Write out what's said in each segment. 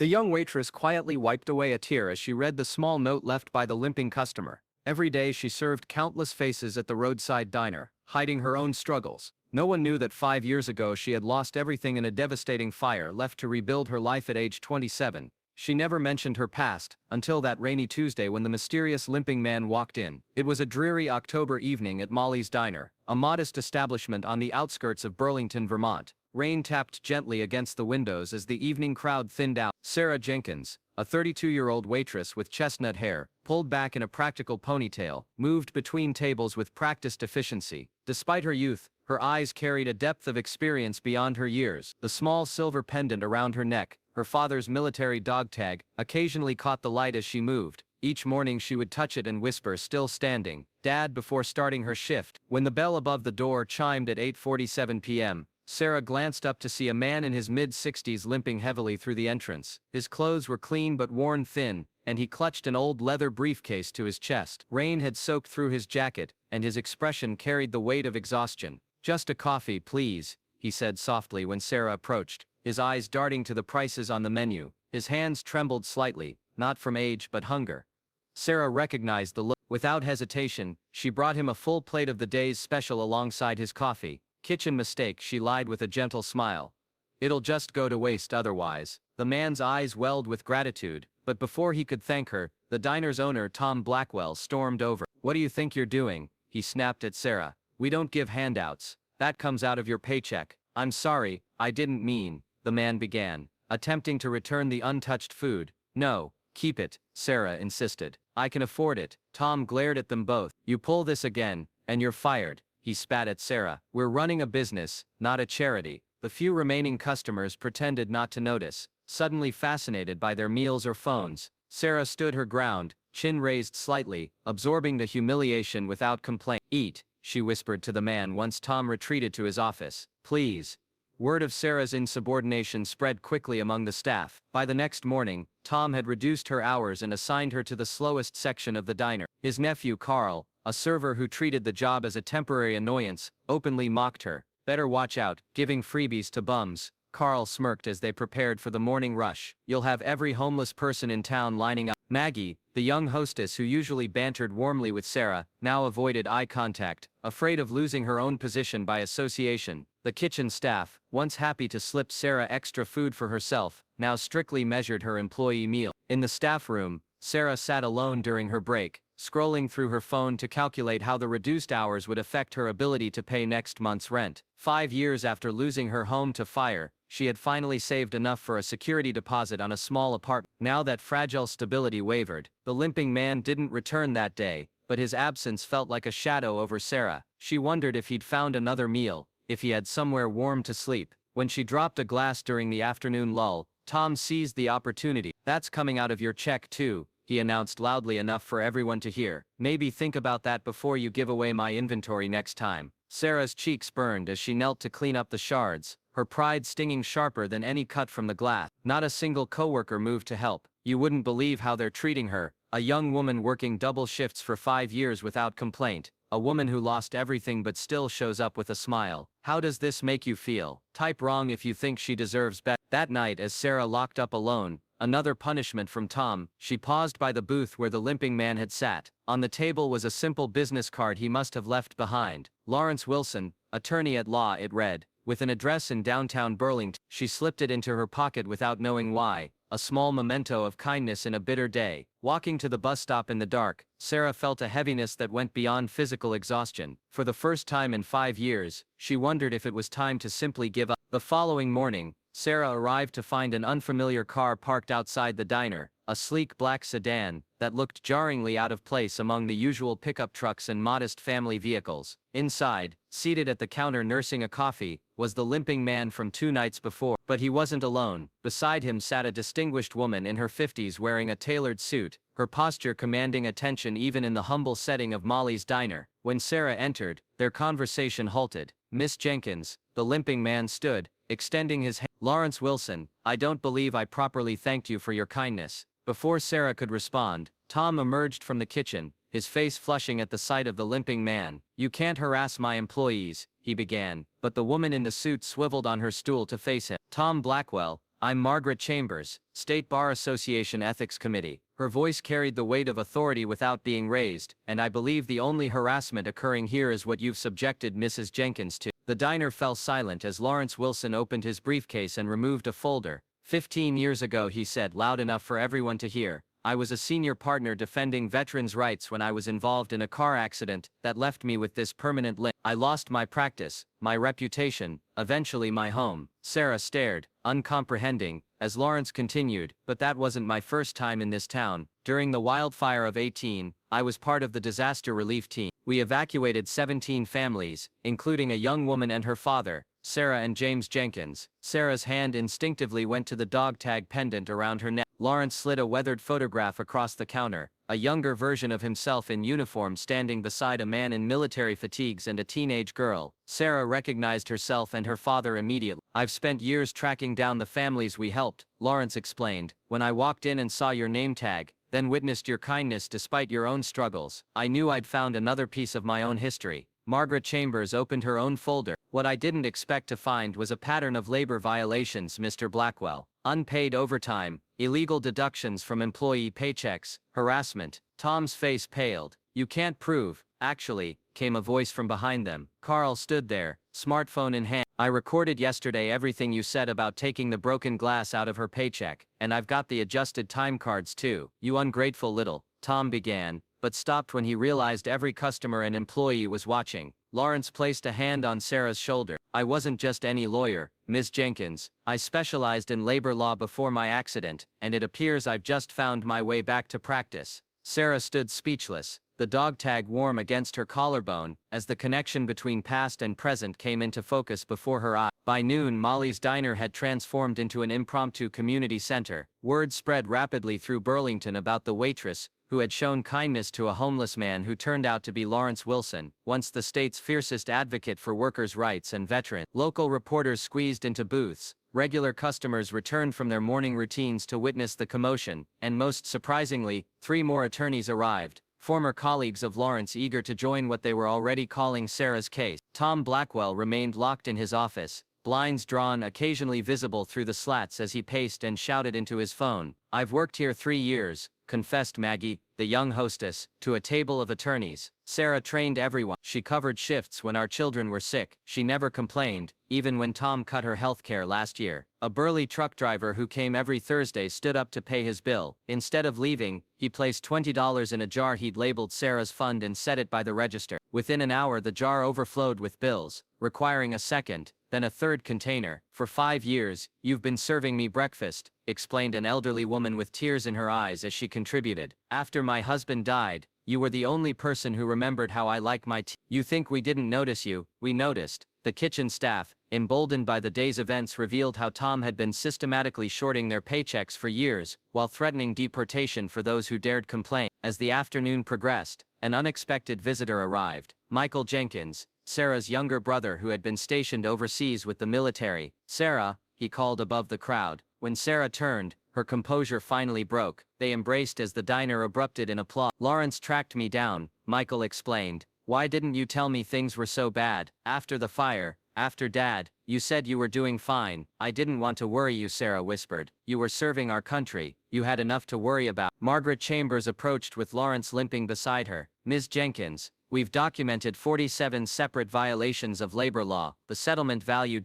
The young waitress quietly wiped away a tear as she read the small note left by the limping customer. Every day she served countless faces at the roadside diner, hiding her own struggles. No one knew that 5 years ago she had lost everything in a devastating fire, left to rebuild her life at age 27. She never mentioned her past, until that rainy Tuesday when the mysterious limping man walked in. It was a dreary October evening at Molly's Diner, a modest establishment on the outskirts of Burlington, Vermont. Rain tapped gently against the windows as the evening crowd thinned out. Sarah Jenkins, a 32-year-old waitress with chestnut hair, pulled back in a practical ponytail, moved between tables with practiced efficiency. Despite her youth, her eyes carried a depth of experience beyond her years. The small silver pendant around her neck, her father's military dog tag, occasionally caught the light as she moved. Each morning she would touch it and whisper, still standing, "Dad," before starting her shift. When the bell above the door chimed at 8:47 p.m., Sarah glanced up to see a man in his mid-60s limping heavily through the entrance. His clothes were clean but worn thin, and he clutched an old leather briefcase to his chest. Rain had soaked through his jacket, and his expression carried the weight of exhaustion. "Just a coffee, please," he said softly when Sarah approached, his eyes darting to the prices on the menu. His hands trembled slightly, not from age but hunger. Sarah recognized the look. Without hesitation, she brought him a full plate of the day's special alongside his coffee. "Kitchen mistake," she lied with a gentle smile. "It'll just go to waste otherwise." The man's eyes welled with gratitude, but before he could thank her, the diner's owner, Tom Blackwell, stormed over. "What do you think you're doing?" he snapped at Sarah. "We don't give handouts. That comes out of your paycheck." "I'm sorry, I didn't mean," the man began, attempting to return the untouched food. "No, keep it," Sarah insisted. "I can afford it." Tom glared at them both. "You pull this again, and you're fired," he spat at Sarah. "We're running a business, not a charity." The few remaining customers pretended not to notice, suddenly fascinated by their meals or phones. Sarah stood her ground, chin raised slightly, absorbing the humiliation without complaint. "Eat," she whispered to the man once Tom retreated to his office. "Please." Word of Sarah's insubordination spread quickly among the staff. By the next morning, Tom had reduced her hours and assigned her to the slowest section of the diner. His nephew Carl, a server who treated the job as a temporary annoyance, openly mocked her. "Better watch out, giving freebies to bums." Carl smirked as they prepared for the morning rush. "You'll have every homeless person in town lining up." Maggie, the young hostess who usually bantered warmly with Sarah, now avoided eye contact, afraid of losing her own position by association. The kitchen staff, once happy to slip Sarah extra food for herself, now strictly measured her employee meal. In the staff room, Sarah sat alone during her break, scrolling through her phone to calculate how the reduced hours would affect her ability to pay next month's rent. 5 years after losing her home to fire, she had finally saved enough for a security deposit on a small apartment. Now that fragile stability wavered, the limping man didn't return that day, but his absence felt like a shadow over Sarah. She wondered if he'd found another meal, if he had somewhere warm to sleep. When she dropped a glass during the afternoon lull, Tom seized the opportunity. "That's coming out of your check too," he announced loudly enough for everyone to hear. "Maybe think about that before you give away my inventory next time." Sarah's cheeks burned as she knelt to clean up the shards, her pride stinging sharper than any cut from the glass. Not a single coworker moved to help. "You wouldn't believe how they're treating her." A young woman working double shifts for 5 years without complaint. A woman who lost everything but still shows up with a smile. "How does this make you feel?" "Type wrong if you think she deserves better." That night, as Sarah locked up alone, another punishment from Tom, she paused by the booth where the limping man had sat. On the table was a simple business card he must have left behind. "Lawrence Wilson, attorney at law," it read, with an address in downtown Burlington. She slipped it into her pocket without knowing why, a small memento of kindness in a bitter day. Walking to the bus stop in the dark, Sarah felt a heaviness that went beyond physical exhaustion. For the first time in 5 years, she wondered if it was time to simply give up. The following morning, Sarah arrived to find an unfamiliar car parked outside the diner, a sleek black sedan that looked jarringly out of place among the usual pickup trucks and modest family vehicles. Inside, seated at the counter nursing a coffee, was the limping man from 2 nights before. But he wasn't alone. Beside him sat a distinguished woman in her 50s wearing a tailored suit, her posture commanding attention even in the humble setting of Molly's Diner. When Sarah entered, their conversation halted. "Miss Jenkins," the limping man stood, extending his hand. "Lawrence Wilson, I don't believe I properly thanked you for your kindness." Before Sarah could respond, Tom emerged from the kitchen, his face flushing at the sight of the limping man. "You can't harass my employees," he began, but the woman in the suit swiveled on her stool to face him. "Tom Blackwell, I'm Margaret Chambers, State Bar Association Ethics Committee. Her voice carried the weight of authority without being raised, and I believe the only harassment occurring here is what you've subjected Mrs. Jenkins to. The diner fell silent as Lawrence Wilson opened his briefcase and removed a folder. 15 years ago, he said, loud enough for everyone to hear, I was a senior partner defending veterans' rights when I was involved in a car accident that left me with this permanent limp. I lost my practice, my reputation, eventually my home. Sarah stared, uncomprehending, as Lawrence continued, but that wasn't my first time in this town. During the wildfire of 18, I was part of the disaster relief team. We evacuated 17 families, including a young woman and her father, Sarah and James Jenkins. Sarah's hand instinctively went to the dog tag pendant around her neck. Lawrence slid a weathered photograph across the counter, a younger version of himself in uniform standing beside a man in military fatigues and a teenage girl. Sarah recognized herself and her father immediately. I've spent years tracking down the families we helped, Lawrence explained. When I walked in and saw your name tag, then witnessed your kindness despite your own struggles, I knew I'd found another piece of my own history. Margaret Chambers opened her own folder. What I didn't expect to find was a pattern of labor violations, Mr. Blackwell. Unpaid overtime, illegal deductions from employee paychecks, harassment. Tom's face paled. You can't prove, actually, came a voice from behind them. Carl stood there, smartphone in hand. I recorded yesterday everything you said about taking the broken glass out of her paycheck, and I've got the adjusted time cards too. You ungrateful little, Tom began, but stopped when he realized every customer and employee was watching. Lawrence placed a hand on Sarah's shoulder. I wasn't just any lawyer, Ms. Jenkins. I specialized in labor law before my accident, and it appears I've just found my way back to practice. Sarah stood speechless, the dog tag warm against her collarbone, as the connection between past and present came into focus before her eyes. By noon, Molly's Diner had transformed into an impromptu community center. Word spread rapidly through Burlington about the waitress, who had shown kindness to a homeless man who turned out to be Lawrence Wilson, once the state's fiercest advocate for workers' rights and veterans. Local reporters squeezed into booths. Regular customers returned from their morning routines to witness the commotion, and most surprisingly, 3 more attorneys arrived, former colleagues of Lawrence eager to join what they were already calling Sarah's case. Tom Blackwell remained locked in his office, blinds drawn occasionally visible through the slats as he paced and shouted into his phone. I've worked here 3 years, confessed Maggie, the young hostess, to a table of attorneys. Sarah trained everyone. She covered shifts when our children were sick. She never complained, even when Tom cut her health care last year. A burly truck driver who came every Thursday stood up to pay his bill. Instead of leaving, he placed $20 in a jar he'd labeled Sarah's fund and set it by the register. Within an hour, the jar overflowed with bills, requiring a second, then a third container. For 5 years, you've been serving me breakfast, explained an elderly woman with tears in her eyes as she contributed. After my husband died, you were the only person who remembered how I like my tea. You think we didn't notice you? We noticed. The kitchen staff, emboldened by the day's events, revealed how Tom had been systematically shorting their paychecks for years, while threatening deportation for those who dared complain. As the afternoon progressed, an unexpected visitor arrived. Michael Jenkins, Sarah's younger brother who had been stationed overseas with the military. Sarah, he called above the crowd. When Sarah turned, her composure finally broke. They embraced as the diner erupted in applause. Lawrence tracked me down, Michael explained. Why didn't you tell me things were so bad? After the fire, after Dad, you said you were doing fine. I didn't want to worry you, Sarah whispered. You were serving our country. You had enough to worry about. Margaret Chambers approached with Lawrence limping beside her. Ms. Jenkins, we've documented 47 separate violations of labor law. The settlement value ...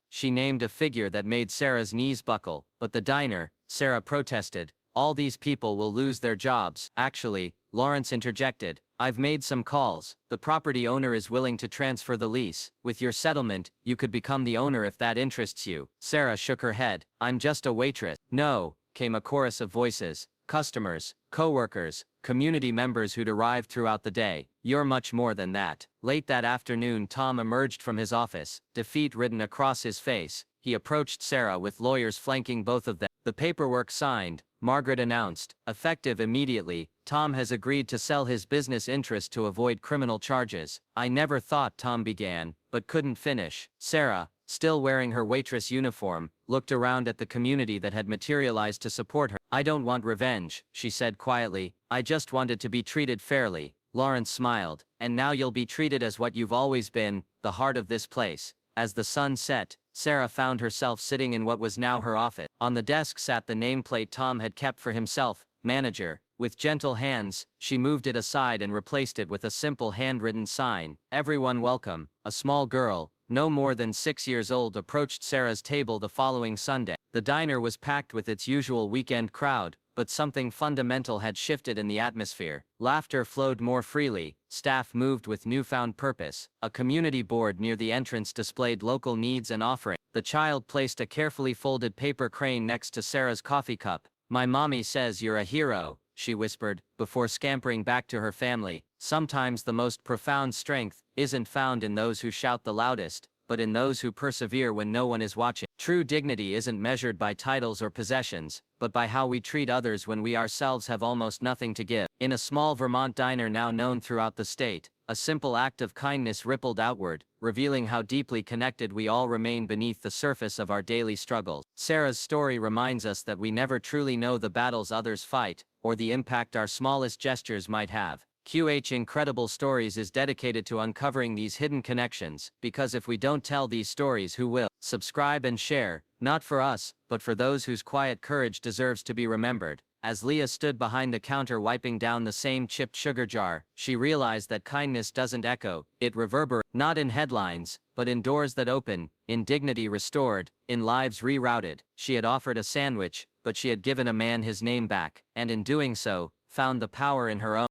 She named a figure that made Sarah's knees buckle. But the diner, Sarah protested. All these people will lose their jobs. Actually, Lawrence interjected, I've made some calls. The property owner is willing to transfer the lease. With your settlement, you could become the owner if that interests you. Sarah shook her head. I'm just a waitress. No, came a chorus of voices. Customers, co-workers, community members who'd arrived throughout the day. You're much more than that. Late that afternoon, Tom emerged from his office, defeat written across his face. He approached Sarah with lawyers flanking both of them. The paperwork signed, Margaret announced. Effective immediately, Tom has agreed to sell his business interest to avoid criminal charges. I never thought, Tom began, but couldn't finish. Sarah, still wearing her waitress uniform, looked around at the community that had materialized to support her. I don't want revenge, she said quietly. I just wanted to be treated fairly. Lawrence smiled. And now you'll be treated as what you've always been, the heart of this place. As the sun set, Sarah found herself sitting in what was now her office. On the desk sat the nameplate Tom had kept for himself, manager. With gentle hands, she moved it aside and replaced it with a simple handwritten sign, "Everyone welcome." A small girl, no more than 6 years old, approached Sarah's table the following Sunday. The diner was packed with its usual weekend crowd, but something fundamental had shifted in the atmosphere. Laughter flowed more freely, staff moved with newfound purpose. A community board near the entrance displayed local needs and offerings. The child placed a carefully folded paper crane next to Sarah's coffee cup. "My mommy says you're a hero," she whispered, before scampering back to her family. Sometimes the most profound strength isn't found in those who shout the loudest, but in those who persevere when no one is watching. True dignity isn't measured by titles or possessions, but by how we treat others when we ourselves have almost nothing to give. In a small Vermont diner now known throughout the state, a simple act of kindness rippled outward, revealing how deeply connected we all remain beneath the surface of our daily struggles. Sarah's story reminds us that we never truly know the battles others fight, or the impact our smallest gestures might have. QH Incredible Stories is dedicated to uncovering these hidden connections, because if we don't tell these stories, who will? Subscribe and share, not for us, but for those whose quiet courage deserves to be remembered. As Leah stood behind the counter wiping down the same chipped sugar jar, she realized that kindness doesn't echo, it reverberates, not in headlines, but in doors that open, in dignity restored, in lives rerouted. She had offered a sandwich, but she had given a man his name back, and in doing so, found the power in her own.